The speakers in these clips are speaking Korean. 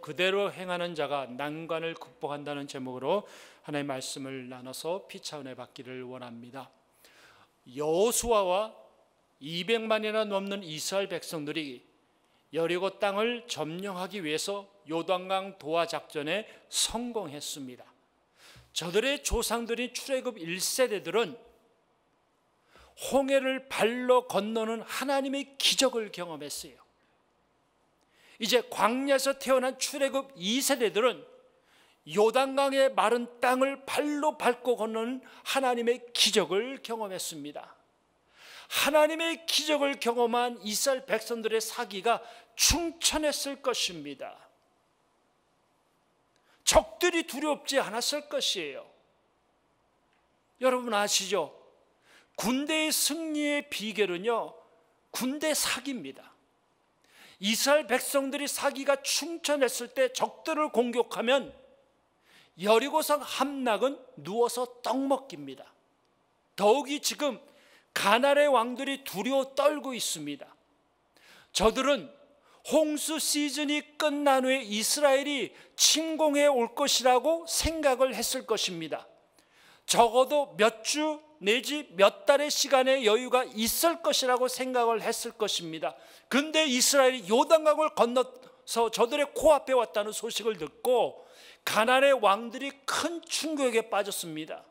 약속 그대로 행하는 자가 난관을 극복한다는 제목으로 하나님의 말씀을 나눠서 피차은혜 받기를 원합니다. 여호수아와 200만이나 넘는 이스라엘 백성들이 여리고 땅을 점령하기 위해서 요단강 도하 작전에 성공했습니다. 저들의 조상들인 출애굽 1세대들은 홍해를 발로 건너는 하나님의 기적을 경험했어요. 이제 광야에서 태어난 출애굽 2세대들은 요단강의 마른 땅을 발로 밟고 건너는 하나님의 기적을 경험했습니다. 하나님의 기적을 경험한 이스라엘 백성들의 사기가 충천했을 것입니다. 적들이 두렵지 않았을 것이에요. 여러분 아시죠? 군대의 승리의 비결은요, 군대 사기입니다. 이스라엘 백성들이 사기가 충천했을 때 적들을 공격하면 여리고성 함락은 누워서 떡 먹기입니다. 더욱이 지금 가나안의 왕들이 두려워 떨고 있습니다. 저들은 홍수 시즌이 끝난 후에 이스라엘이 침공해 올 것이라고 생각을 했을 것입니다. 적어도 몇 주 내지 몇 달의 시간의 여유가 있을 것이라고 생각을 했을 것입니다. 그런데 이스라엘이 요단강을 건너서 저들의 코앞에 왔다는 소식을 듣고 가나안의 왕들이 큰 충격에 빠졌습니다.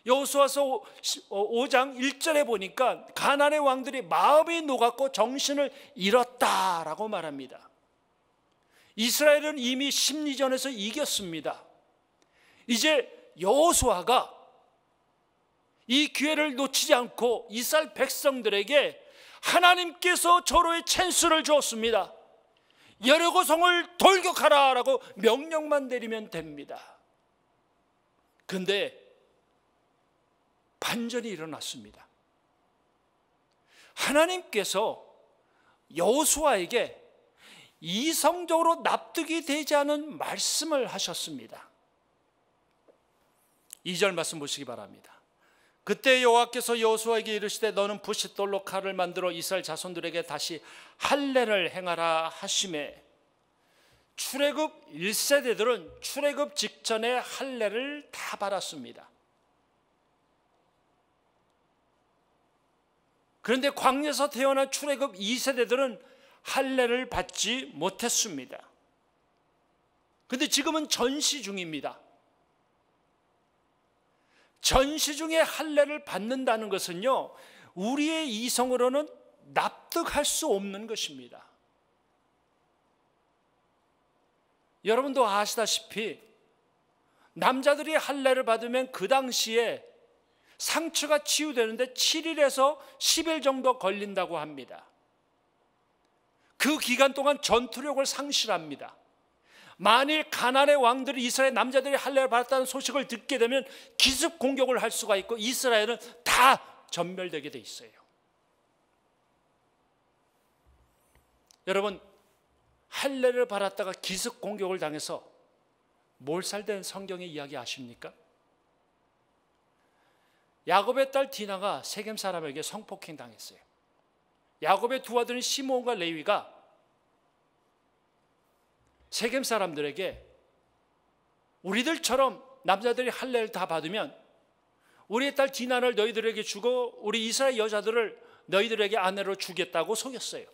여호수아서 5장 1절에 보니까 가나안의 왕들이 마음이 녹았고 정신을 잃었다라고 말합니다. 이스라엘은 이미 심리전에서 이겼습니다. 이제 여호수아가 이 기회를 놓치지 않고 이스라엘 백성들에게 하나님께서 절호의 찬스를 주었습니다. 여리고성을 돌격하라라고 명령만 내리면 됩니다. 그런데 반전이 일어났습니다. 하나님께서 여호수아에게 이성적으로 납득이 되지 않은 말씀을 하셨습니다. 2절 말씀 보시기 바랍니다. 그때 여호와께서 여호수아에게 이르시되 너는 부싯돌로 칼을 만들어 이스라엘 자손들에게 다시 할례를 행하라 하시매, 출애굽 1세대들은 출애굽 직전에 할례를 다 받았습니다. 그런데 광야에서 태어난 출애굽 2세대들은 할례를 받지 못했습니다. 그런데 지금은 전시 중입니다. 전시 중에 할례를 받는다는 것은요, 우리의 이성으로는 납득할 수 없는 것입니다. 여러분도 아시다시피 남자들이 할례를 받으면 그 당시에 상처가 치유되는데 7일에서 10일 정도 걸린다고 합니다. 그 기간 동안 전투력을 상실합니다. 만일 가나안의 왕들이 이스라엘 남자들이 할례를 받았다는 소식을 듣게 되면 기습 공격을 할 수가 있고 이스라엘은 다 전멸되게 돼 있어요. 여러분, 할례를 받았다가 기습 공격을 당해서 몰살된 성경의 이야기 아십니까? 야곱의 딸 디나가 세겜 사람에게 성폭행 당했어요. 야곱의 두 아들인 시므온과 레위가 세겜 사람들에게 우리들처럼 남자들이 할례를 다 받으면 우리의 딸 디나를 너희들에게 주고 우리 이스라엘 여자들을 너희들에게 아내로 주겠다고 속였어요.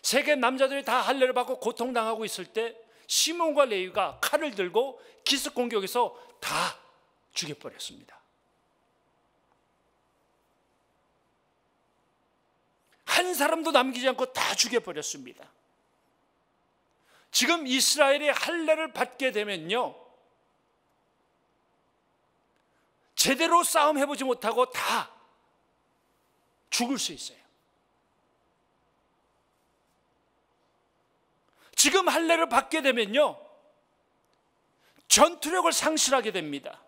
세겜 남자들이 다 할례를 받고 고통당하고 있을 때 시므온과 레위가 칼을 들고 기습 공격해서 다 죽여버렸습니다. 한 사람도 남기지 않고 다 죽여버렸습니다. 지금 이스라엘이 할례를 받게 되면요, 제대로 싸움해보지 못하고 다 죽을 수 있어요. 지금 할례를 받게 되면요, 전투력을 상실하게 됩니다.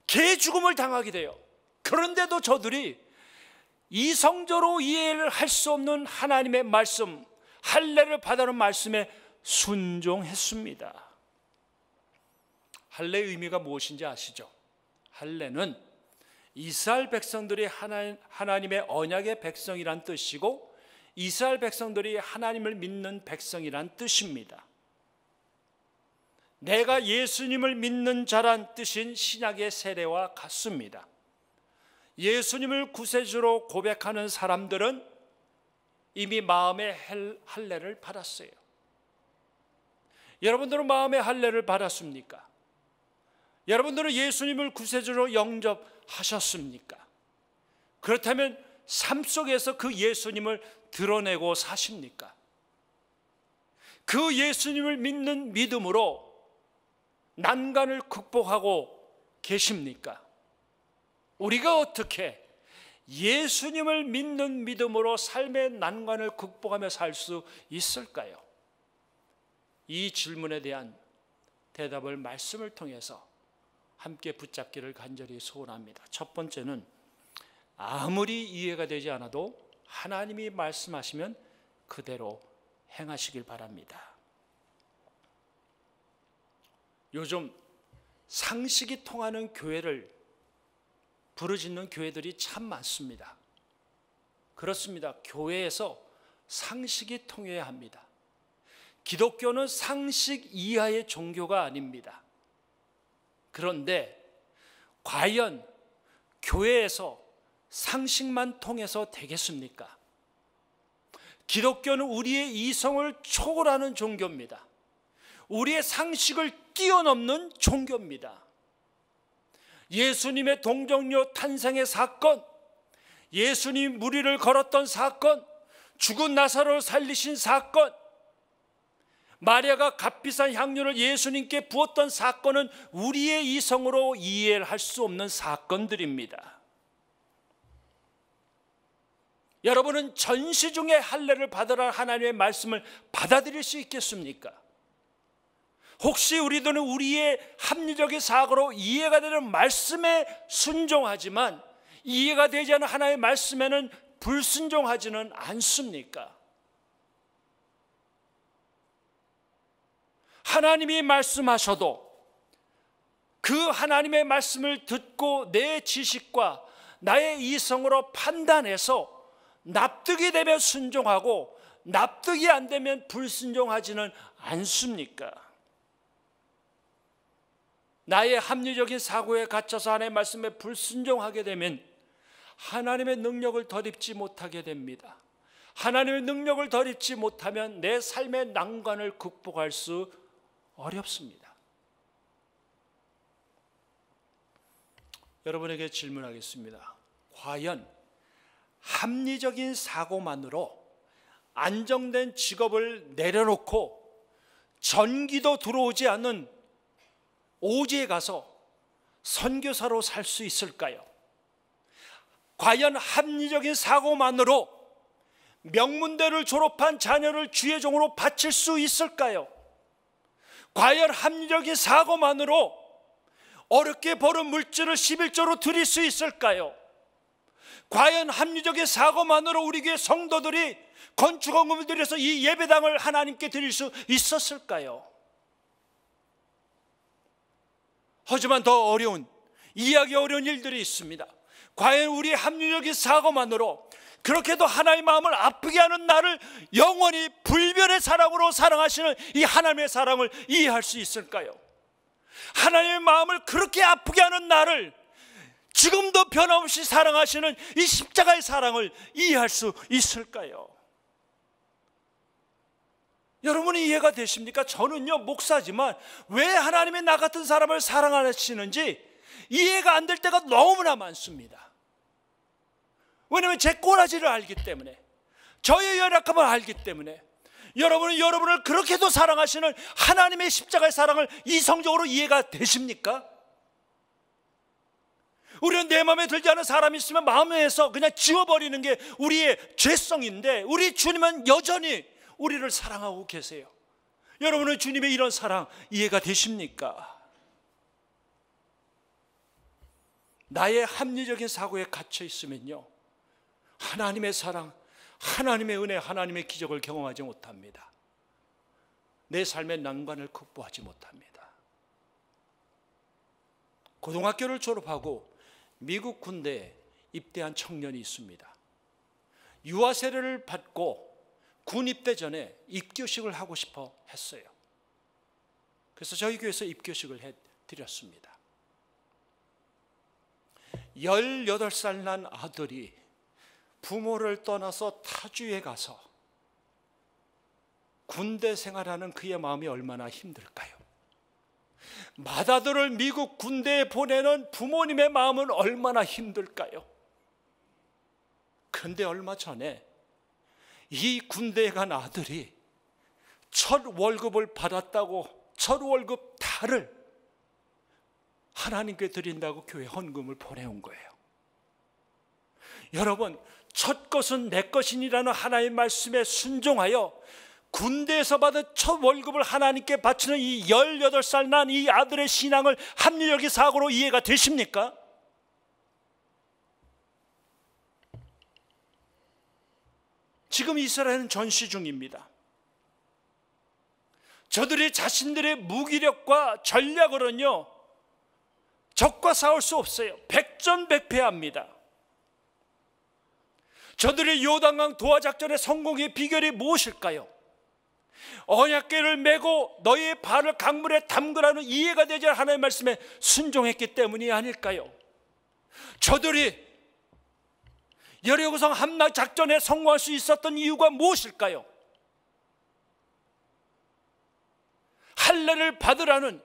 개 죽음을 당하게 돼요. 그런데도 저들이 이성적으로 이해를 할 수 없는 하나님의 말씀, 할례를 받아는 말씀에 순종했습니다. 할례의 의미가 무엇인지 아시죠? 할례는 이스라엘 백성들이 하나님의 언약의 백성이란 뜻이고 이스라엘 백성들이 하나님을 믿는 백성이란 뜻입니다. 내가 예수님을 믿는 자란 뜻인 신약의 세례와 같습니다. 예수님을 구세주로 고백하는 사람들은 이미 마음의 할례를 받았어요. 여러분들은 마음의 할례를 받았습니까? 여러분들은 예수님을 구세주로 영접하셨습니까? 그렇다면 삶 속에서 그 예수님을 드러내고 사십니까? 그 예수님을 믿는 믿음으로 난관을 극복하고 계십니까? 우리가 어떻게 예수님을 믿는 믿음으로 삶의 난관을 극복하며 살 수 있을까요? 이 질문에 대한 대답을 말씀을 통해서 함께 붙잡기를 간절히 소원합니다. 첫 번째는 아무리 이해가 되지 않아도 하나님이 말씀하시면 그대로 행하시길 바랍니다. 요즘 상식이 통하는 교회를 부르짖는 교회들이 참 많습니다. 그렇습니다. 교회에서 상식이 통해야 합니다. 기독교는 상식 이하의 종교가 아닙니다. 그런데 과연 교회에서 상식만 통해서 되겠습니까? 기독교는 우리의 이성을 초월하는 종교입니다. 우리의 상식을 뛰어넘는 종교입니다. 예수님의 동정녀 탄생의 사건, 예수님 무리를 걸었던 사건, 죽은 나사로를 살리신 사건, 마리아가 값비싼 향료를 예수님께 부었던 사건은 우리의 이성으로 이해할 수 없는 사건들입니다. 여러분은 전시 중에 할례를 받으라 하나님의 말씀을 받아들일 수 있겠습니까? 혹시 우리들은 우리의 합리적인 사고로 이해가 되는 말씀에 순종하지만 이해가 되지 않는 하나님의 말씀에는 불순종하지는 않습니까? 하나님이 말씀하셔도 그 하나님의 말씀을 듣고 내 지식과 나의 이성으로 판단해서 납득이 되면 순종하고 납득이 안 되면 불순종하지는 않습니까? 나의 합리적인 사고에 갇혀서 하나님의 말씀에 불순종하게 되면 하나님의 능력을 덧입지 못하게 됩니다. 하나님의 능력을 덧입지 못하면 내 삶의 난관을 극복할 수 어렵습니다. 여러분에게 질문하겠습니다. 과연 합리적인 사고만으로 안정된 직업을 내려놓고 전기도 들어오지 않는 오지에 가서 선교사로 살 수 있을까요? 과연 합리적인 사고만으로 명문대를 졸업한 자녀를 주의 종으로 바칠 수 있을까요? 과연 합리적인 사고만으로 어렵게 벌은 물질을 11조로 드릴 수 있을까요? 과연 합리적인 사고만으로 우리 교회 성도들이 건축원금을 들여서 이 예배당을 하나님께 드릴 수 있었을까요? 하지만 더 어려운, 이해하기 어려운 일들이 있습니다. 과연 우리의 합리적인 사고만으로 그렇게도 하나님의 마음을 아프게 하는 나를 영원히 불변의 사랑으로 사랑하시는 이 하나님의 사랑을 이해할 수 있을까요? 하나님의 마음을 그렇게 아프게 하는 나를 지금도 변함없이 사랑하시는 이 십자가의 사랑을 이해할 수 있을까요? 여러분이 이해가 되십니까? 저는요, 목사지만 왜 하나님이 나 같은 사람을 사랑하시는지 이해가 안 될 때가 너무나 많습니다. 왜냐하면 제 꼬라지를 알기 때문에, 저의 연약함을 알기 때문에. 여러분은 여러분을 그렇게도 사랑하시는 하나님의 십자가의 사랑을 이성적으로 이해가 되십니까? 우리는 내 마음에 들지 않은 사람이 있으면 마음에서 그냥 지워버리는 게 우리의 죄성인데, 우리 주님은 여전히 우리를 사랑하고 계세요. 여러분은 주님의 이런 사랑 이해가 되십니까? 나의 합리적인 사고에 갇혀 있으면요, 하나님의 사랑, 하나님의 은혜, 하나님의 기적을 경험하지 못합니다. 내 삶의 난관을 극복하지 못합니다. 고등학교를 졸업하고 미국 군대에 입대한 청년이 있습니다. 유아 세례를 받고 군 입대 전에 입교식을 하고 싶어 했어요. 그래서 저희 교회에서 입교식을 해드렸습니다. 18살 난 아들이 부모를 떠나서 타주에 가서 군대 생활하는 그의 마음이 얼마나 힘들까요? 맏아들을 미국 군대에 보내는 부모님의 마음은 얼마나 힘들까요? 그런데 얼마 전에 이 군대에 간 아들이 첫 월급을 받았다고 첫 월급 달을 하나님께 드린다고 교회 헌금을 보내온 거예요. 여러분, 첫 것은 내 것이니라는 하나님의 말씀에 순종하여 군대에서 받은 첫 월급을 하나님께 바치는 이 18살 난 이 아들의 신앙을 합리적인 사고로 이해가 되십니까? 지금 이스라엘은 전시 중입니다. 저들이 자신들의 무기력과 전략으로는요, 적과 싸울 수 없어요. 백전백패합니다. 저들의 요단강 도하작전의 성공의 비결이 무엇일까요? 언약궤를 메고 너희의 발을 강물에 담그라는 이해가 되지 않는 하나님의 말씀에 순종했기 때문이 아닐까요? 저들이 여리고성 함락 작전에 성공할 수 있었던 이유가 무엇일까요? 할례를 받으라는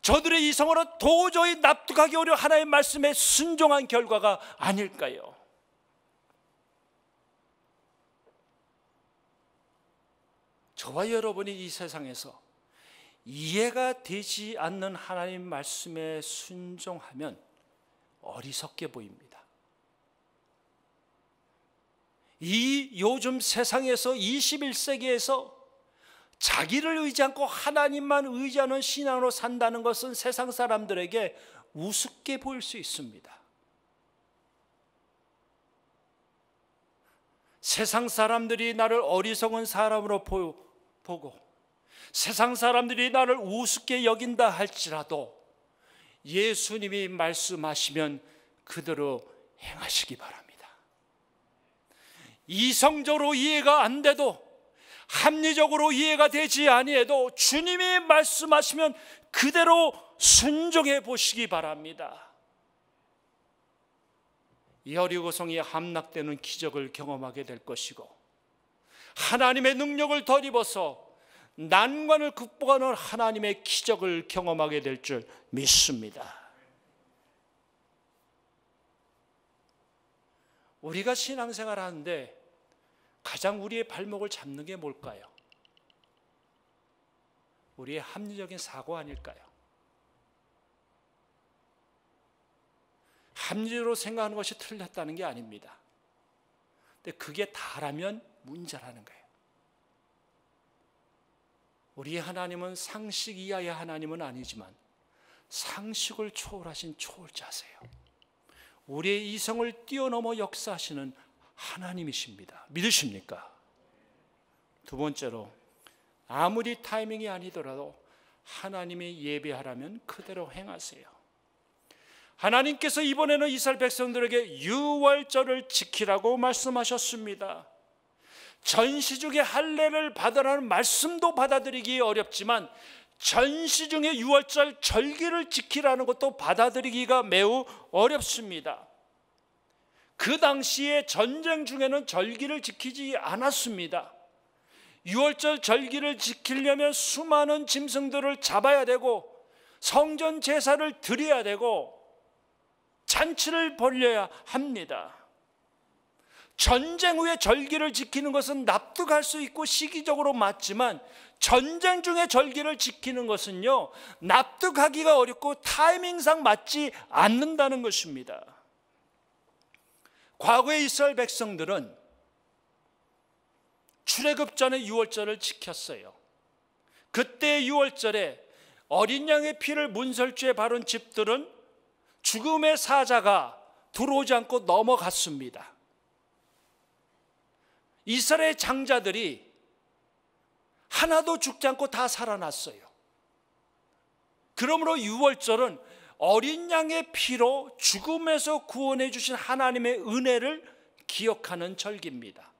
저들의 이성으로 도저히 납득하기 어려운 하나님의 말씀에 순종한 결과가 아닐까요? 저와 여러분이 이 세상에서 이해가 되지 않는 하나님 말씀에 순종하면 어리석게 보입니다. 이 요즘 세상에서 21세기에서 자기를 의지 않고 하나님만 의지하는 신앙으로 산다는 것은 세상 사람들에게 우습게 보일 수 있습니다. 세상 사람들이 나를 어리석은 사람으로 보고 세상 사람들이 나를 우습게 여긴다 할지라도 예수님이 말씀하시면 그대로 행하시기 바랍니다. 이성적으로 이해가 안 돼도 합리적으로 이해가 되지 아니해도 주님이 말씀하시면 그대로 순종해 보시기 바랍니다. 여리고성이 함락되는 기적을 경험하게 될 것이고 하나님의 능력을 덧입어서 난관을 극복하는 하나님의 기적을 경험하게 될 줄 믿습니다. 우리가 신앙생활 하는데 가장 우리의 발목을 잡는 게 뭘까요? 우리의 합리적인 사고 아닐까요? 합리적으로 생각하는 것이 틀렸다는 게 아닙니다. 근데 그게 다라면 문제라는 거예요. 우리의 하나님은 상식 이하의 하나님은 아니지만 상식을 초월하신 초월자세요. 우리의 이성을 뛰어넘어 역사하시는 하나님이십니다. 믿으십니까? 두 번째로, 아무리 타이밍이 아니더라도 하나님이 예배하라면 그대로 행하세요. 하나님께서 이번에는 이스라엘 백성들에게 유월절을 지키라고 말씀하셨습니다. 전시 중에 할례를 받으라는 말씀도 받아들이기 어렵지만 전시 중에 유월절 절기를 지키라는 것도 받아들이기가 매우 어렵습니다. 그 당시에 전쟁 중에는 절기를 지키지 않았습니다. 유월절 절기를 지키려면 수많은 짐승들을 잡아야 되고 성전 제사를 드려야 되고 잔치를 벌여야 합니다. 전쟁 후에 절기를 지키는 것은 납득할 수 있고 시기적으로 맞지만 전쟁 중에 절기를 지키는 것은요, 납득하기가 어렵고 타이밍상 맞지 않는다는 것입니다. 과거의 이스라엘 백성들은 출애굽 전에 유월절을 지켰어요. 그때 유월절에 어린 양의 피를 문설주에 바른 집들은 죽음의 사자가 들어오지 않고 넘어갔습니다. 이스라엘 장자들이 하나도 죽지 않고 다 살아났어요. 그러므로 유월절은 어린 양의 피로 죽음에서 구원해 주신 하나님의 은혜를 기억하는 절기입니다.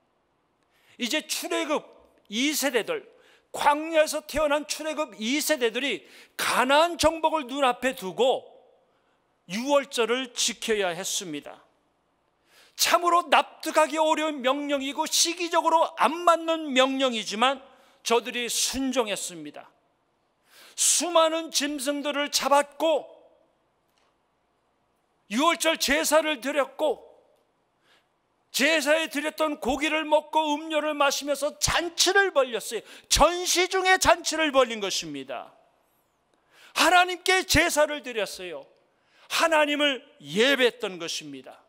이제 출애굽 2세대들 광야에서 태어난 출애굽 2세대들이 가나안 정복을 눈앞에 두고 유월절을 지켜야 했습니다. 참으로 납득하기 어려운 명령이고 시기적으로 안 맞는 명령이지만 저들이 순종했습니다. 수많은 짐승들을 잡았고 유월절 제사를 드렸고 제사에 드렸던 고기를 먹고 음료를 마시면서 잔치를 벌였어요. 전시 중에 잔치를 벌린 것입니다. 하나님께 제사를 드렸어요. 하나님을 예배했던 것입니다.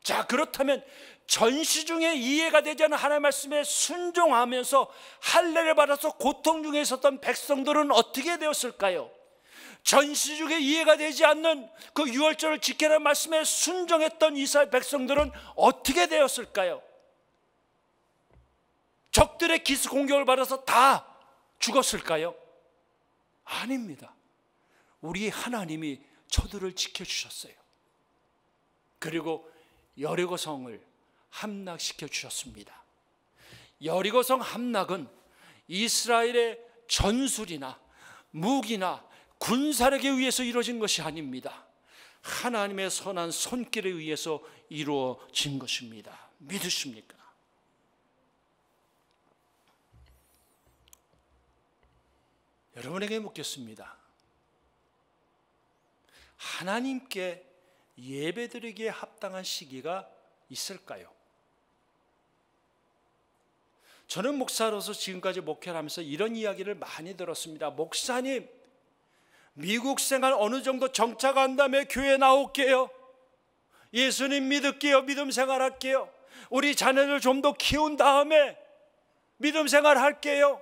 자, 그렇다면 전시 중에 이해가 되지 않는 하나님의 말씀에 순종하면서 할례를 받아서 고통 중에 있었던 백성들은 어떻게 되었을까요? 전시 중에 이해가 되지 않는 그 유월절을 지키라는 말씀에 순종했던 이스라엘 백성들은 어떻게 되었을까요? 적들의 기습 공격을 받아서 다 죽었을까요? 아닙니다. 우리 하나님이 저들을 지켜주셨어요. 그리고 여리고성을 함락시켜 주셨습니다. 여리고성 함락은 이스라엘의 전술이나 무기나 군사력에 의해서 이루어진 것이 아닙니다. 하나님의 선한 손길에 의해서 이루어진 것입니다. 믿으십니까? 여러분에게 묻겠습니다. 하나님께 예배드리기에 합당한 시기가 있을까요? 저는 목사로서 지금까지 목회를 하면서 이런 이야기를 많이 들었습니다. 목사님, 미국 생활 어느 정도 정착한 다음에 교회 나올게요. 예수님 믿을게요. 믿음 생활할게요. 우리 자녀를 좀 더 키운 다음에 믿음 생활할게요.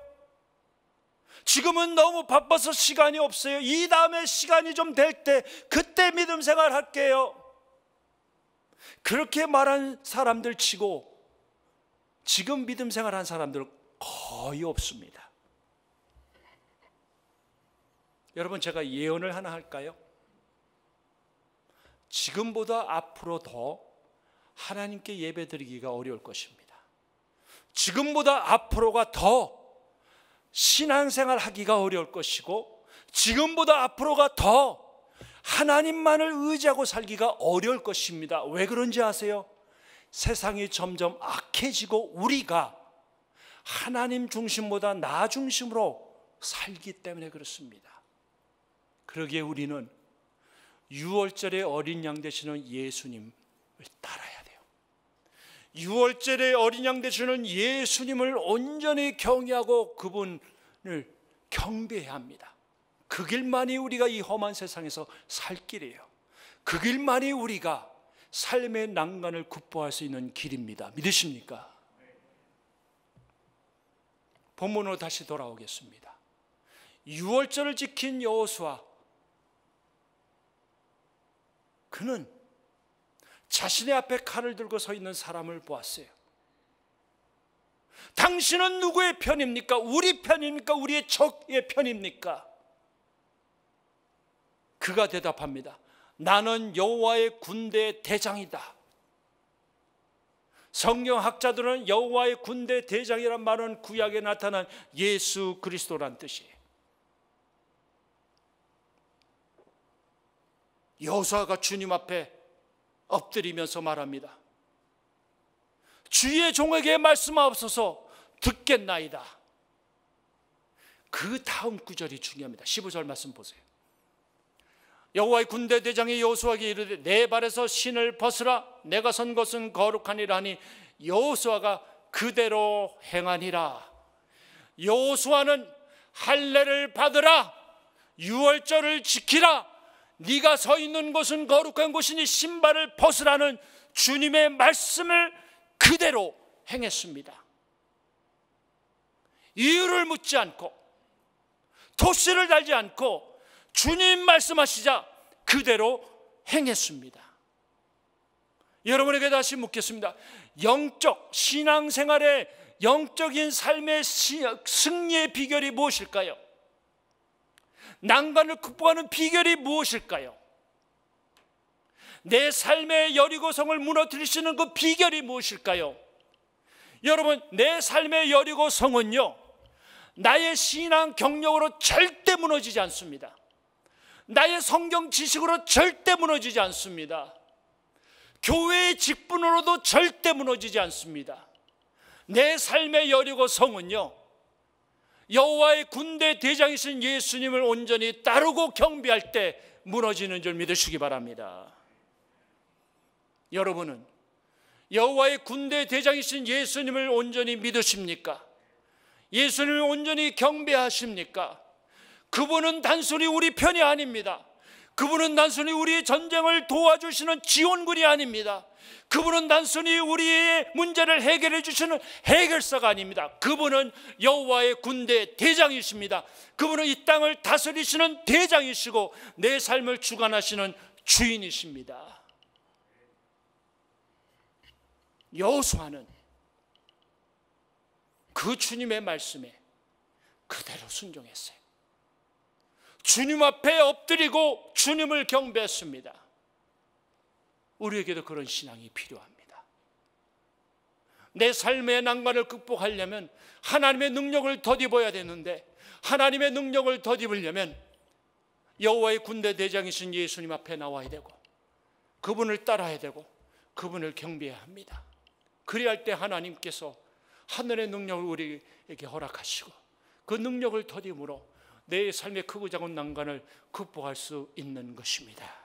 지금은 너무 바빠서 시간이 없어요. 이 다음에 시간이 좀 될 때 그때 믿음 생활할게요. 그렇게 말한 사람들 치고 지금 믿음 생활한 사람들은 거의 없습니다. 여러분, 제가 예언을 하나 할까요? 지금보다 앞으로 더 하나님께 예배드리기가 어려울 것입니다. 지금보다 앞으로가 더 신앙생활 하기가 어려울 것이고 지금보다 앞으로가 더 하나님만을 의지하고 살기가 어려울 것입니다. 왜 그런지 아세요? 세상이 점점 악해지고 우리가 하나님 중심보다 나 중심으로 살기 때문에 그렇습니다. 그러기에 우리는 유월절의 어린 양 되시는 예수님을 따라야 돼요. 유월절의 어린 양 되시는 예수님을 온전히 경외하고 그분을 경배해야 합니다. 그 길만이 우리가 이 험한 세상에서 살 길이에요. 그 길만이 우리가 삶의 난간을 극복할 수 있는 길입니다. 믿으십니까? 본문으로 다시 돌아오겠습니다. 유월절을 지킨 여호수아, 그는 자신의 앞에 칼을 들고 서 있는 사람을 보았어요. 당신은 누구의 편입니까? 우리 편입니까? 우리의 적의 편입니까? 그가 대답합니다. 나는 여호와의 군대 대장이다. 성경학자들은 여호와의 군대 대장이란 말은 구약에 나타난 예수 그리스도란 뜻이에요. 여호수아가 주님 앞에 엎드리면서 말합니다. 주의 종에게 말씀하옵소서 듣겠나이다. 그 다음 구절이 중요합니다. 15절 말씀 보세요. 여호와의 군대 대장이 여호수아에게 이르되 내 발에서 신을 벗으라. 내가 선 것은 거룩하니라 하니 여호수아가 그대로 행하니라. 여호수아는 할례를 받으라. 유월절을 지키라. 네가 서 있는 곳은 거룩한 곳이니 신발을 벗으라는 주님의 말씀을 그대로 행했습니다. 이유를 묻지 않고 토시를 달지 않고 주님 말씀하시자 그대로 행했습니다. 여러분에게 다시 묻겠습니다. 영적 신앙생활의 영적인 삶의 승리의 비결이 무엇일까요? 난관을 극복하는 비결이 무엇일까요? 내 삶의 여리고성을 무너뜨리시는 그 비결이 무엇일까요? 여러분, 내 삶의 여리고성은요, 나의 신앙 경력으로 절대 무너지지 않습니다. 나의 성경 지식으로 절대 무너지지 않습니다. 교회의 직분으로도 절대 무너지지 않습니다. 내 삶의 여리고 성은요, 여호와의 군대 대장이신 예수님을 온전히 따르고 경배할 때 무너지는 줄 믿으시기 바랍니다. 여러분은 여호와의 군대 대장이신 예수님을 온전히 믿으십니까? 예수님을 온전히 경배하십니까? 그분은 단순히 우리 편이 아닙니다. 그분은 단순히 우리의 전쟁을 도와주시는 지원군이 아닙니다. 그분은 단순히 우리의 문제를 해결해 주시는 해결사가 아닙니다. 그분은 여호와의 군대 대장이십니다. 그분은 이 땅을 다스리시는 대장이시고 내 삶을 주관하시는 주인이십니다. 여호수아는 그 주님의 말씀에 그대로 순종했어요. 주님 앞에 엎드리고 주님을 경배했습니다. 우리에게도 그런 신앙이 필요합니다. 내 삶의 난관을 극복하려면 하나님의 능력을 덧입어야 되는데, 하나님의 능력을 덧입으려면 여호와의 군대 대장이신 예수님 앞에 나와야 되고 그분을 따라야 되고 그분을 경배해야 합니다. 그래야 할 때 하나님께서 하늘의 능력을 우리에게 허락하시고 그 능력을 덧입으로 내 삶의 크고 작은 난관을 극복할 수 있는 것입니다.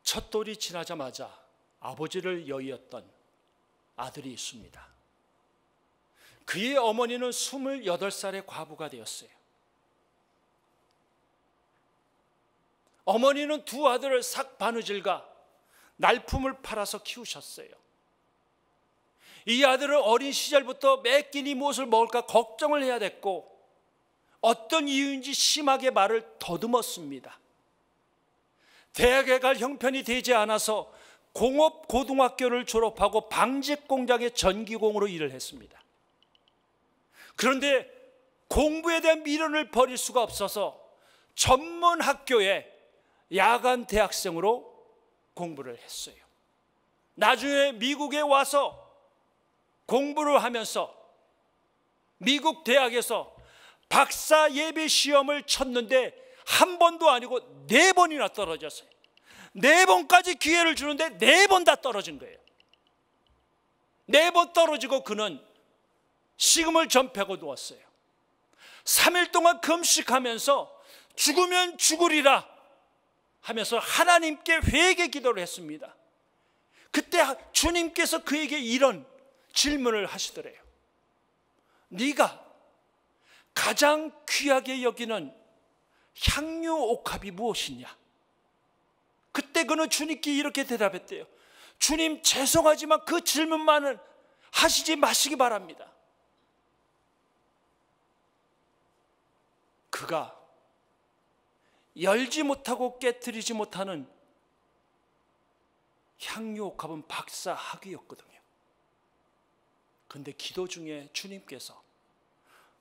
첫 돌이 지나자마자 아버지를 여의었던 아들이 있습니다. 그의 어머니는 28살의 과부가 되었어요. 어머니는 두 아들을 삭바느질과 날품을 팔아서 키우셨어요. 이 아들은 어린 시절부터 매 끼니 무엇을 먹을까 걱정을 해야 됐고 어떤 이유인지 심하게 말을 더듬었습니다. 대학에 갈 형편이 되지 않아서 공업고등학교를 졸업하고 방직공장의 전기공으로 일을 했습니다. 그런데 공부에 대한 미련을 버릴 수가 없어서 전문 학교에 야간 대학생으로 공부를 했어요. 나중에 미국에 와서 공부를 하면서 미국 대학에서 박사 예비 시험을 쳤는데 한 번도 아니고 4번이나 떨어졌어요. 4번까지 기회를 주는데 4번 다 떨어진 거예요. 4번 떨어지고 그는 식음을 전폐하고 누웠어요. 3일 동안 금식하면서 죽으면 죽으리라 하면서 하나님께 회개 기도를 했습니다. 그때 주님께서 그에게 이런 질문을 하시더래요. 네가 가장 귀하게 여기는 향유 옥합이 무엇이냐? 그때 그는 주님께 이렇게 대답했대요. 주님, 죄송하지만 그 질문만은 하시지 마시기 바랍니다. 그가 열지 못하고 깨트리지 못하는 향유 옥합은 박사학위였거든요. 근데 기도 중에 주님께서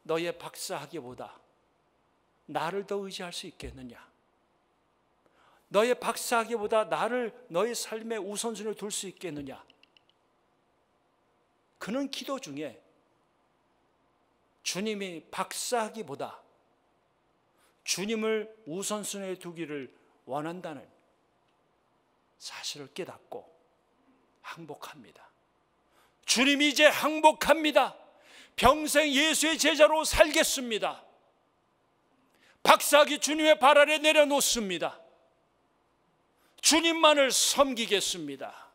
너의 박사학위보다 나를 더 의지할 수 있겠느냐? 너의 박사학위보다 나를 너의 삶의 우선순위를 둘 수 있겠느냐? 그는 기도 중에 주님이 박사학위보다 주님을 우선순위에 두기를 원한다는 사실을 깨닫고 항복합니다. 주님이 이제 항복합니다. 평생 예수의 제자로 살겠습니다. 박사학위 주님의 발 아래 내려놓습니다. 주님만을 섬기겠습니다.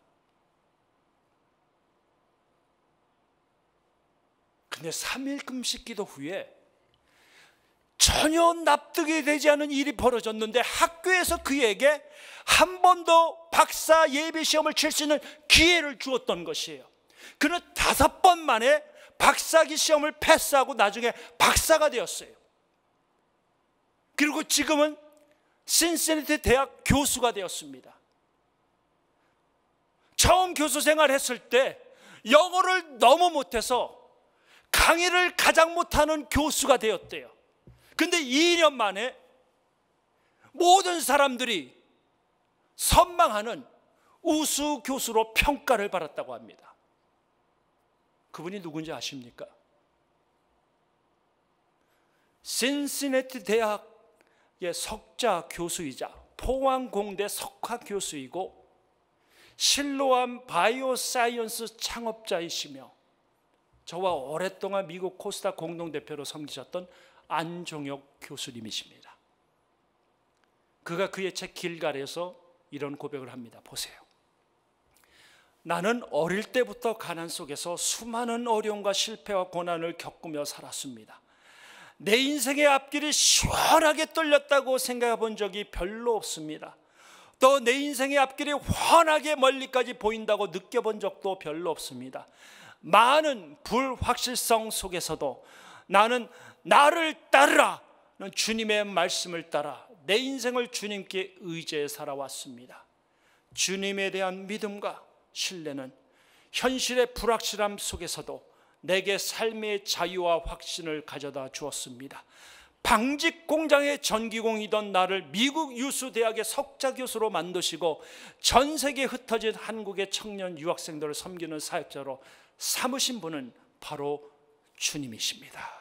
근데 3일 금식 기도 후에 전혀 납득이 되지 않은 일이 벌어졌는데 학교에서 그에게 한 번 더 박사 예비 시험을 칠 수 있는 기회를 주었던 것이에요. 그는 5번 만에 박사학위 시험을 패스하고 나중에 박사가 되었어요. 그리고 지금은 신시내티 대학 교수가 되었습니다. 처음 교수 생활했을 때 영어를 너무 못해서 강의를 가장 못하는 교수가 되었대요. 근데 2년 만에 모든 사람들이 선망하는 우수 교수로 평가를 받았다고 합니다. 그분이 누군지 아십니까? 신시내티 대학의 석좌 교수이자 포항공대 석화 교수이고 실로암 바이오사이언스 창업자이시며 저와 오랫동안 미국 코스닥 공동대표로 섬기셨던 안종혁 교수님이십니다. 그가 그의 책 길갈에서 이런 고백을 합니다. 보세요. 나는 어릴 때부터 가난 속에서 수많은 어려움과 실패와 고난을 겪으며 살았습니다. 내 인생의 앞길이 시원하게 뚫렸다고 생각해 본 적이 별로 없습니다. 또 내 인생의 앞길이 환하게 멀리까지 보인다고 느껴본 적도 별로 없습니다. 많은 불확실성 속에서도 나는 나를 따르라 는 주님의 말씀을 따라 내 인생을 주님께 의지해 살아왔습니다. 주님에 대한 믿음과 신뢰는 현실의 불확실함 속에서도 내게 삶의 자유와 확신을 가져다 주었습니다. 방직 공장의 전기공이던 나를 미국 유수 대학의 석좌 교수로 만드시고 전 세계에 흩어진 한국의 청년 유학생들을 섬기는 사역자로 삼으신 분은 바로 주님이십니다.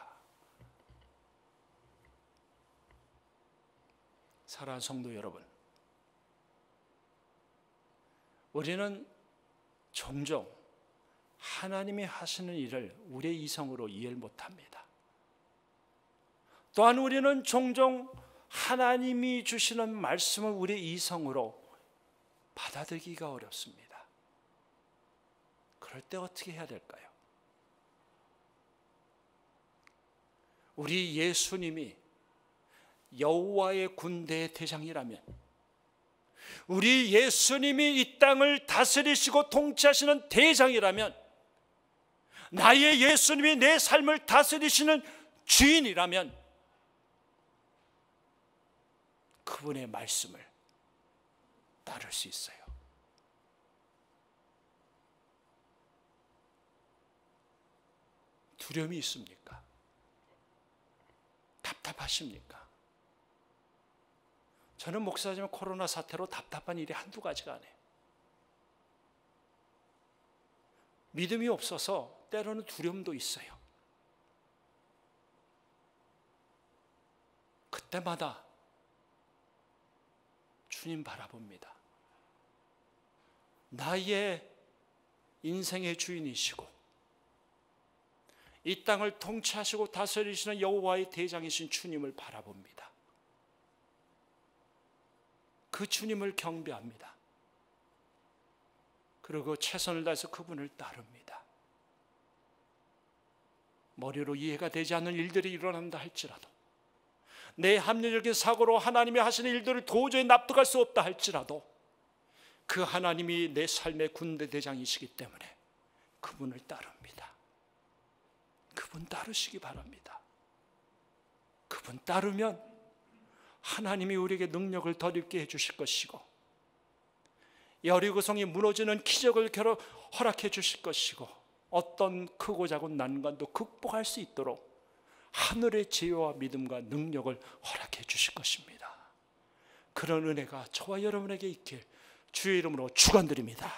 사랑하는 성도 여러분, 우리는 종종 하나님이 하시는 일을 우리의 이성으로 이해를 못합니다. 또한 우리는 종종 하나님이 주시는 말씀을 우리의 이성으로 받아들이기가 어렵습니다. 그럴 때 어떻게 해야 될까요? 우리 예수님이 여호와의 군대의 대장이라면, 우리 예수님이 이 땅을 다스리시고 통치하시는 대장이라면, 나의 예수님이 내 삶을 다스리시는 주인이라면 그분의 말씀을 따를 수 있어요. 두려움이 있습니까? 답답하십니까? 저는 목사지만 코로나 사태로 답답한 일이 한두 가지가 아니에요. 믿음이 없어서 때로는 두려움도 있어요. 그때마다 주님 바라봅니다. 나의 인생의 주인이시고 이 땅을 통치하시고 다스리시는 여호와의 대장이신 주님을 바라봅니다. 그 주님을 경배합니다. 그리고 최선을 다해서 그분을 따릅니다. 머리로 이해가 되지 않는 일들이 일어난다 할지라도, 내 합리적인 사고로 하나님이 하시는 일들을 도저히 납득할 수 없다 할지라도 그 하나님이 내 삶의 군대 대장이시기 때문에 그분을 따릅니다. 그분 따르시기 바랍니다. 그분 따르면 하나님이 우리에게 능력을 덧입게 해주실 것이고, 여리고성이 무너지는 기적을 허락해 주실 것이고, 어떤 크고 작은 난관도 극복할 수 있도록 하늘의 지혜와 믿음과 능력을 허락해 주실 것입니다. 그런 은혜가 저와 여러분에게 있길 주의 이름으로 축원드립니다.